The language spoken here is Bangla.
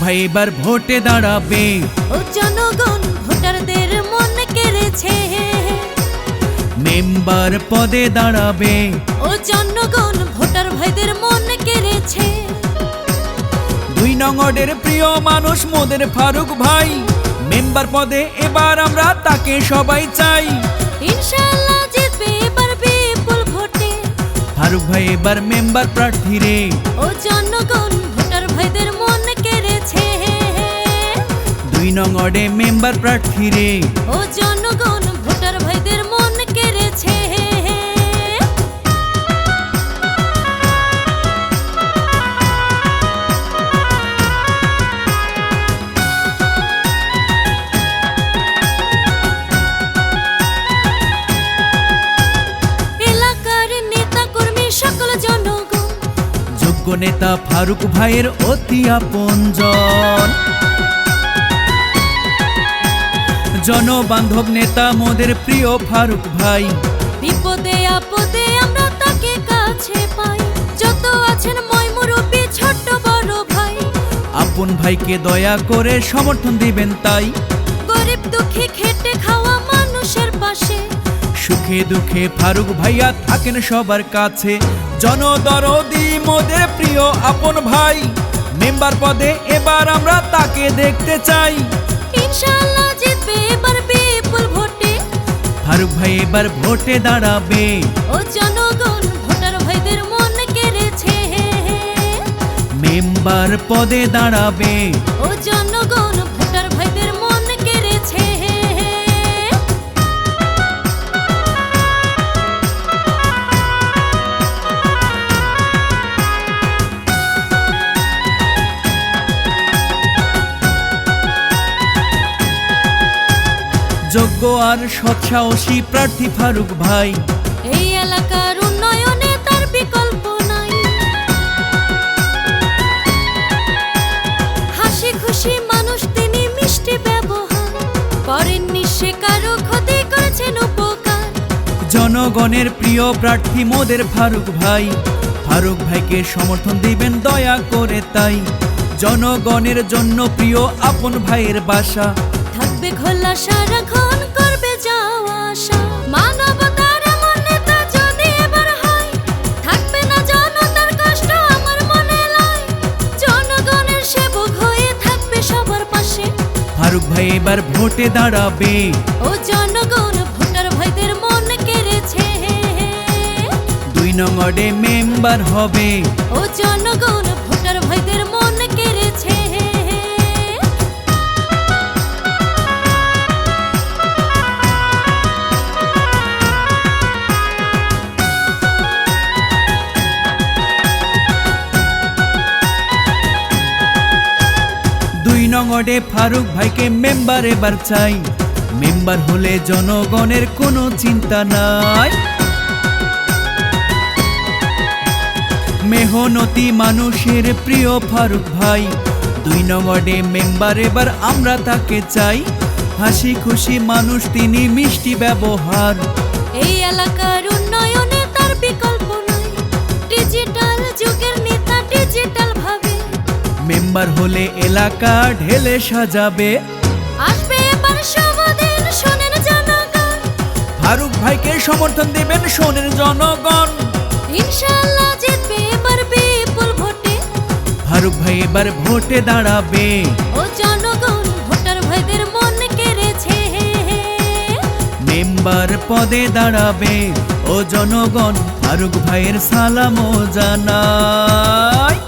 ভাই এবার ভোটে দাঁড়াবে, ও জনগণ ভোটারদের মন কেড়েছে। মেম্বার পদে দাঁড়াবে, ও জনগণ ভোটার ভাইদের মন কেড়েছে। 2 নং ওয়ার্ডের প্রিয় মানুষ মোদের ফারুক ভাই, মেম্বার পদে এবার আমরা তাকে সবাই চাই। ইনশাআল্লাহ জিতবে এবার বিপুল ভোটে, ফারুক ভাই এবার মেম্বার প্রার্থী রে। ও জনগণ ভোটার ভাইদের মন কেড়েছে। 2 নং ওয়ার্ডে মেম্বার প্রার্থী রে। ও জনগণ ভোটার ভাইদের মন কেড়েছে। এলাকার নেতা কর্মী সকল জনগণ, যোগ্য নেতা ফারুক ভাইয়ের অতি আপনজন। জনবান্ধব নেতা মোদের প্রিয় ফারুক ভাই, বিপদে আপদে আমরা তাকে কাছে পাই। যত আছেন মই মুরব্বি ছোট বড় ভাই, আপন ভাইকে দয়া করে সমর্থন দিবেন তাই। গরিব দুঃখী খেটে খাওয়া মানুষের পাশে, সুখে দুঃখে ফারুক ভাইয়া থাকেন সবার কাছে। জনদরদি মোদের প্রিয় আপন ভাই, মেম্বার পদে এবার আমরা তাকে দেখতে চাই। ইনশাআল্লাহ জিতবে এবার বিপুল ভোটে, ফারুক ভাই এবার ভোটে দাঁড়াবে, ও জনগণ ভোটার ভাইদের মন কেড়েছে। মেম্বার পদে দাঁড়াবে, ও জনগণ ভোটার ভাইদের মন কেড়েছে। যোগ্য আর সৎসাহসী প্রার্থী ফারুক ভাই, এই এলাকার উন্নয়নে তার বিকল্প নাই। হাসি খুশি মানুষ তিনি, মিষ্টি ব্যবহার করেননি সে কারো ক্ষতি করেছেন উপকার। জনগণের প্রিয় প্রার্থী মোদের ফারুক ভাই, ফারুক ভাইকে সমর্থন দিবেন দয়া করে তাই। জনগণের জন্য প্রিয় আপন ভাইয়ের বাসা, থাকবে খোলা সারাক্ষণ করবে যাওয়া আসা। মানবতার এমন নেতা যদি এবার হয়, থাকবে না জনতার কষ্ট আমার মনে লয়। জনগণের সেবক হয়ে থাকবে সবার পাশে, ফারুক ভাই এবার ভোটে দাঁড়াবে, ও জনগণ ভোটার ভাইদের মন কেড়েছে। 2 নং ওয়ার্ডে মেম্বার হবে, ও জনগণ ভোটার ভাইদের মন কেড়েছে। 2 নং ওয়ার্ডে ফারুক ভাইকে মেম্বার এবার চাই। মেম্বার হলে জনগণের কোনো চিন্তা নাই। মেহনতি মানুষের প্রিয় ফারুক ভাই, 2 নং ওয়ার্ডে মেম্বার এবার আমরা তাকে চাই। হাসি খুশি মানুষ তিনি, মিষ্টি ব্যবহার, এই এলাকার উন্নয়নে তার বিকল্প নাই। ডিজিটাল যুগের নেতা ডিজিটাল ভাবে, মেম্বার হলে এলাকা ঢেলে সাজাবে। আসবে এবার শুভ দিন শোনেন জনগণ, ফারুক ভাইকে সমর্থন দিবেন শোনেন জনগণ। ইনশাআল্লাহ জিতবে এবার বিপুল ভোটে, ফারুক ভাই এবার ভোটে দাঁড়াবে, ও জনগণ ভোটার ভাইদের মন কেড়েছে। মেম্বার পদে দাঁড়াবে, ও জনগণ ফারুক ভাইয়ের সালামও জানায়।